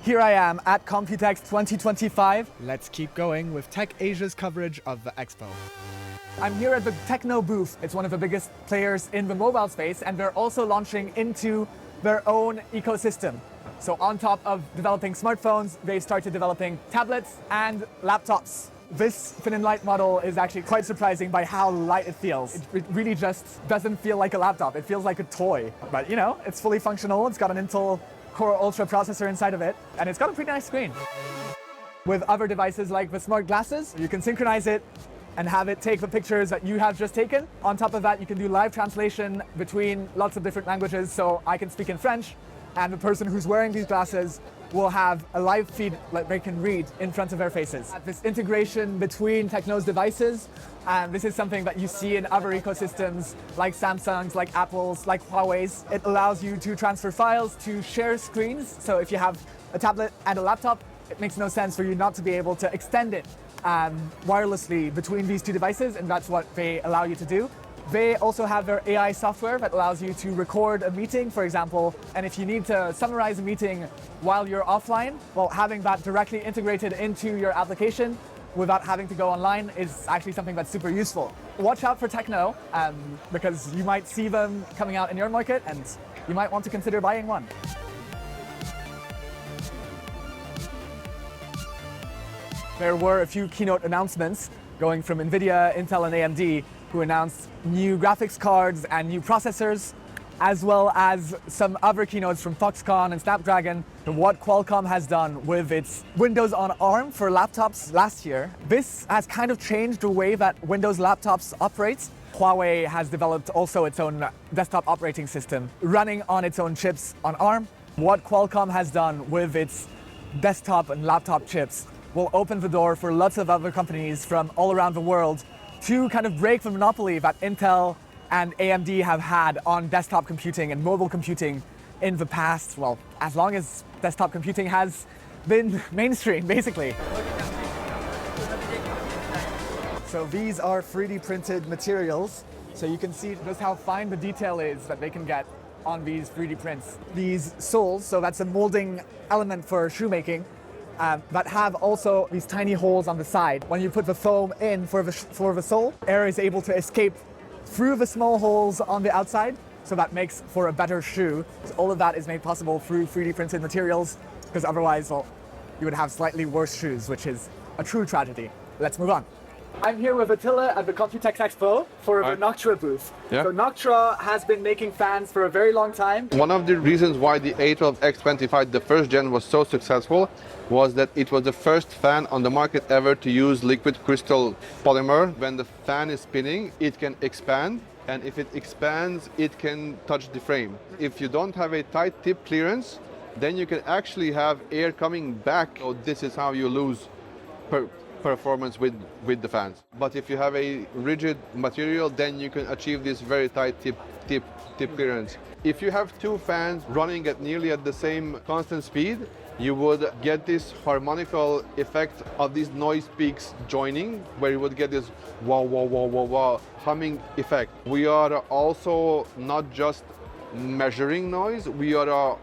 Here I am at Computex 2025. Let's keep going with Tech Asia's coverage of the expo. I'm here at the Techno booth. It's one of the biggest players in the mobile space, and they're also launching into their own ecosystem. So on top of developing smartphones, they started developing tablets and laptops. This thin and light model is actually quite surprising by how light it feels. It really just doesn't feel like a laptop. It feels like a toy. But you know, it's fully functional. It's got an Intel Core Ultra processor inside of it, and it's got a pretty nice screen. With other devices like the smart glasses, you can synchronize it and have it take the pictures that you have just taken. On top of that, you can do live translation between lots of different languages, so I can speak in French, and the person who's wearing these glasses will have a live feed that they can read in front of their faces. This integration between Techno's devices, and this is something that you see in other ecosystems like Samsung's, like Apple's, like Huawei's. It allows you to transfer files, to share screens. So if you have a tablet and a laptop, it makes no sense for you not to be able to extend it wirelessly between these two devices, and that's what they allow you to do. They also have their AI software that allows you to record a meeting, for example, and if you need to summarize a meeting while you're offline, well, having that directly integrated into your application without having to go online is actually something that's super useful. Watch out for Techno, because you might see them coming out in your market, and you might want to consider buying one. There were a few keynote announcements going from NVIDIA, Intel, and AMD, who announced new graphics cards and new processors, as well as some other keynotes from Foxconn and Snapdragon, and what Qualcomm has done with its Windows on ARM for laptops last year. This has kind of changed the way that Windows laptops operate. Huawei has developed also its own desktop operating system running on its own chips on ARM. What Qualcomm has done with its desktop and laptop chips will open the door for lots of other companies from all around the world to kind of break the monopoly that Intel and AMD have had on desktop computing and mobile computing in the past, well, as long as desktop computing has been mainstream, basically. So these are 3D printed materials, so you can see just how fine the detail is that they can get on these 3D prints. These soles, so that's a molding element for shoemaking, that have also these tiny holes on the side. When you put the foam in for the sole, air is able to escape through the small holes on the outside, so that makes for a better shoe. So all of that is made possible through 3D printed materials, because otherwise, well, you would have slightly worse shoes, which is a true tragedy. Let's move on. I'm here with Attila at the Computex Expo for the Noctua booth. Yeah. So Noctua has been making fans for a very long time. One of the reasons why the A12X25, the first gen, was so successful was that it was the first fan on the market ever to use liquid crystal polymer. When the fan is spinning, it can expand, and if it expands, it can touch the frame. If you don't have a tight tip clearance, then you can actually have air coming back. So this is how you lose performance with the fans. But if you have a rigid material, then you can achieve this very tight tip clearance. If you have two fans running at nearly at the same constant speed, you would get this harmonical effect of these noise peaks joining, where you would get this wow, wow, wow, wow, wow humming effect. We are also not just measuring noise, we are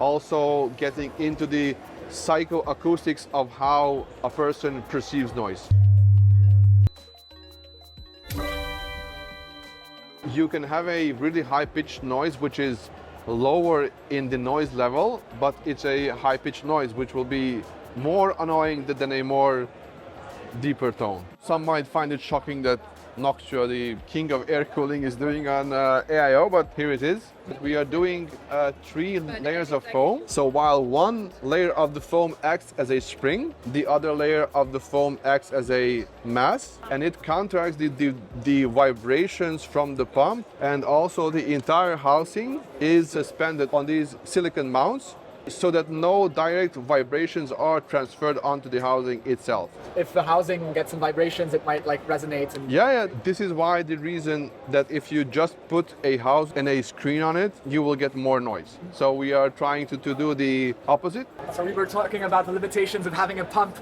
also getting into the psychoacoustics of how a person perceives noise. You can have a really high-pitched noise which is lower in the noise level, but it's a high-pitched noise which will be more annoying than a more deeper tone. Some might find it shocking that Noctua, the king of air cooling, is doing on AIO, but here it is. We are doing 3 layers of foam. So while one layer of the foam acts as a spring, the other layer of the foam acts as a mass, and it counteracts the vibrations from the pump, and also the entire housing is suspended on these silicon mounts, so that no direct vibrations are transferred onto the housing itself. If the housing gets some vibrations, it might like resonate. Yeah, this is why the reason that if you just put a house and a screen on it, you will get more noise. So we are trying to do the opposite. So we were talking about the limitations of having a pump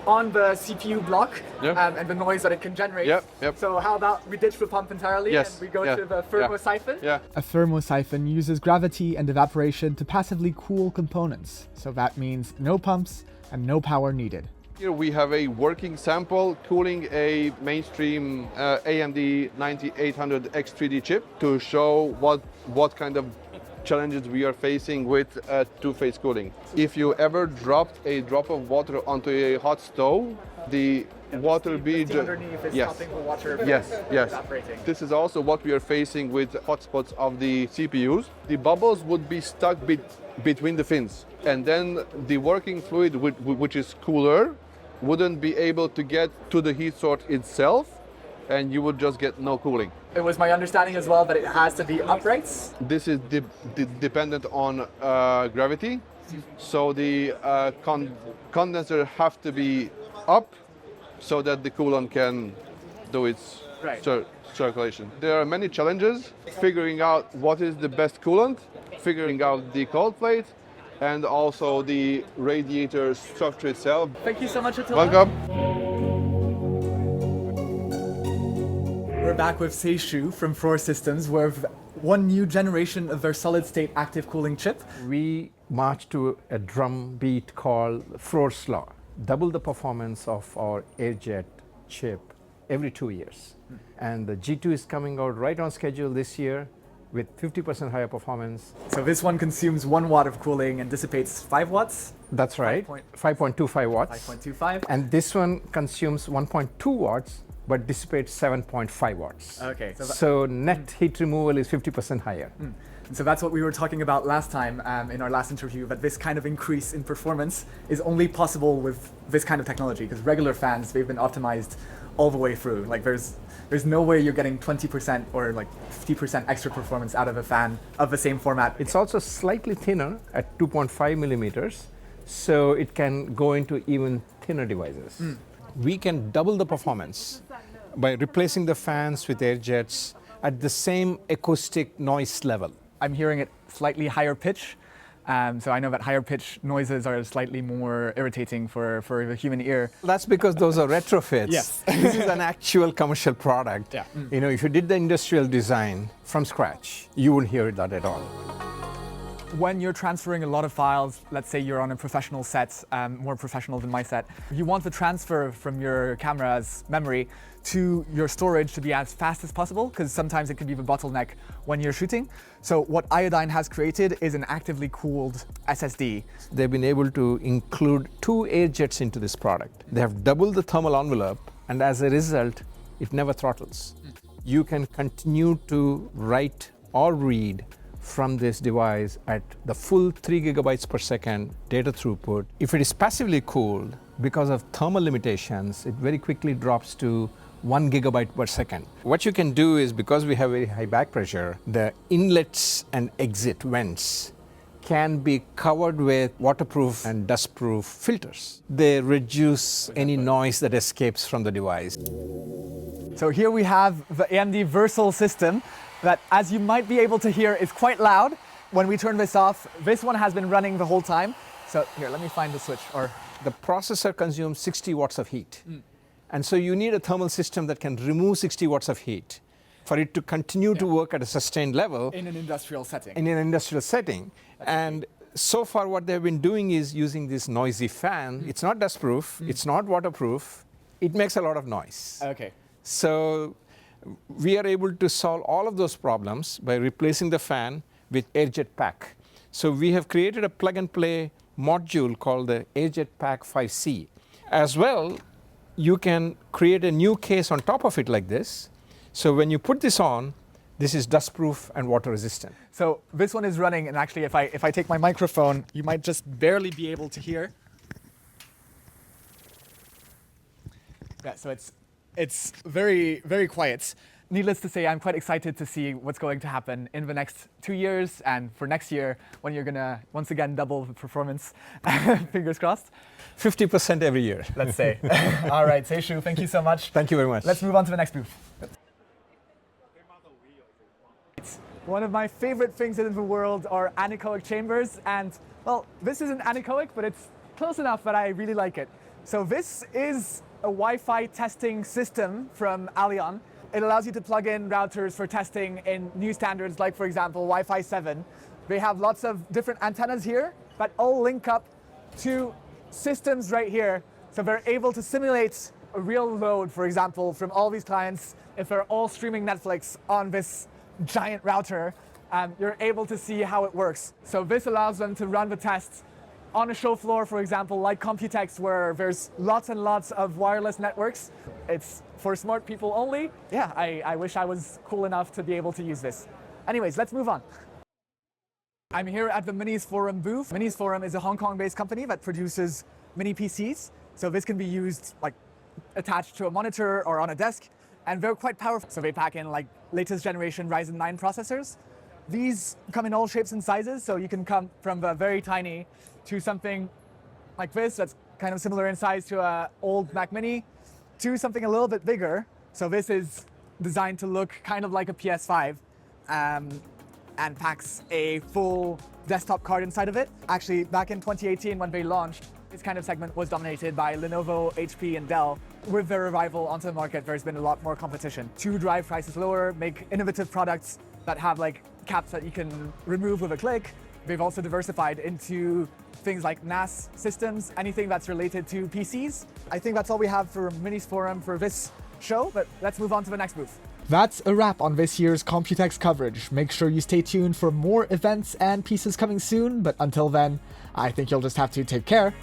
on the CPU block Yep. and the noise that it can generate. Yep. So how about we ditch the pump entirely Yes, and we go yeah, to the thermosiphon? Yeah. A thermosiphon uses gravity and evaporation to passively cool components. So that means no pumps and no power needed. Here we have a working sample cooling a mainstream AMD 9800 X3D chip to show what kind of challenges we are facing with two-phase cooling. If you ever dropped a drop of water onto a hot stove, the water will be underneath is stopping the water from yes. evaporating. This is also what we are facing with hotspots of the CPUs. The bubbles would be stuck between the fins, and then the working fluid, which is cooler, wouldn't be able to get to the heat source itself, and you would just get no cooling. It was my understanding as well that it has to be uprights. This is dependent on gravity, so the condenser have to be up so that the coolant can do its circulation. There are many challenges figuring out what is the best coolant, figuring out the cold plate, and also the radiator structure itself. Thank you so much, Attila. Welcome. We're back with Seishu from Floor Systems with one new generation of their solid-state active cooling chip. We march to a drum beat called Froor's Law. Double the performance of our airjet chip every 2 years. And the G2 is coming out right on schedule this year with 50% higher performance. So this one consumes 1 watt of cooling and dissipates 5 watts? That's right, 5.25 watts. 5.25. And this one consumes 1.2 watts but dissipates 7.5 watts. Okay. So net heat removal is 50% higher. So that's what we were talking about last time in our last interview, that this kind of increase in performance is only possible with this kind of technology, because regular fans, they've been optimized all the way through. Like there's no way you're getting 20% or like 50% extra performance out of a fan of the same format. It's also slightly thinner at 2.5 millimeters, so it can go into even thinner devices. We can double the performance by replacing the fans with air jets at the same acoustic noise level. I'm hearing it slightly higher pitch. So I know that higher pitch noises are slightly more irritating for the human ear. That's because those are retrofits. Yes. This is an actual commercial product. Yeah. You know, if you did the industrial design from scratch, you wouldn't hear that at all. When you're transferring a lot of files, let's say you're on a professional set, more professional than my set, you want the transfer from your camera's memory to your storage to be as fast as possible, because sometimes it can be the bottleneck when you're shooting. So what Iodine has created is an actively cooled SSD. They've been able to include 2 air jets into this product. They have doubled the thermal envelope, and as a result, it never throttles. You can continue to write or read from this device at the full 3 gigabytes per second data throughput. If it is passively cooled, because of thermal limitations, it very quickly drops to 1 gigabyte per second. What you can do is, because we have very high back pressure, the inlets and exit vents can be covered with waterproof and dustproof filters. They reduce any noise that escapes from the device. So here we have the AMD Versal system that, as you might be able to hear, is quite loud. When we turn this off, this one has been running the whole time. So here, let me find the switch. The processor consumes 60 watts of heat. And so you need a thermal system that can remove 60 watts of heat for it to continue to work at a sustained level. In an industrial setting. In an industrial setting. And so far what they've been doing is using this noisy fan. It's not dustproof, it's not waterproof, it makes a lot of noise. Okay. So we are able to solve all of those problems by replacing the fan with AirJet Pack. So we have created a plug-and-play module called the AirJet Pack 5C. As well, you can create a new case on top of it like this. So when you put this on, this is dustproof and water resistant. So this one is running, and actually if I take my microphone, you might just barely be able to hear. Yeah, so it's very, very quiet. Needless to say, I'm quite excited to see what's going to happen in the next 2 years and for next year, when you're gonna once again double the performance. Fingers crossed. 50% every year. Let's say. All right, Seishu, thank you so much. Thank you very much. Let's move on to the next booth. One of my favorite things in the world are anechoic chambers, and well, this isn't anechoic, but it's close enough that I really like it. So this is a Wi-Fi testing system from Allion. It allows you to plug in routers for testing in new standards, like for example, Wi-Fi 7. They have lots of different antennas here that all link up to systems right here. So they're able to simulate a real load, for example, from all these clients. If they're all streaming Netflix on this giant router, you're able to see how it works. So this allows them to run the tests on a show floor, for example, like Computex, where there's lots and lots of wireless networks. It's for smart people only. Yeah, I wish I was cool enough to be able to use this. Anyways, let's move on. I'm here at the Minis Forum booth. Minis Forum is a Hong Kong-based company that produces mini PCs. So this can be used like attached to a monitor or on a desk, and they're quite powerful. So they pack in like latest generation Ryzen 9 processors. These come in all shapes and sizes, so you can come from the very tiny to something like this that's kind of similar in size to an old Mac Mini, to something a little bit bigger. So this is designed to look kind of like a PS5 and packs a full desktop card inside of it. Actually, back in 2018 when they launched, this kind of segment was dominated by Lenovo, HP, and Dell. With their arrival onto the market, there's been a lot more competition to drive prices lower, make innovative products that have like caps that you can remove with a click. They've also diversified into things like NAS systems, anything that's related to PCs. I think that's all we have for Minis Forum for this show, but let's move on to the next booth. That's a wrap on this year's Computex coverage. Make sure you stay tuned for more events and pieces coming soon, but until then, I think you'll just have to take care.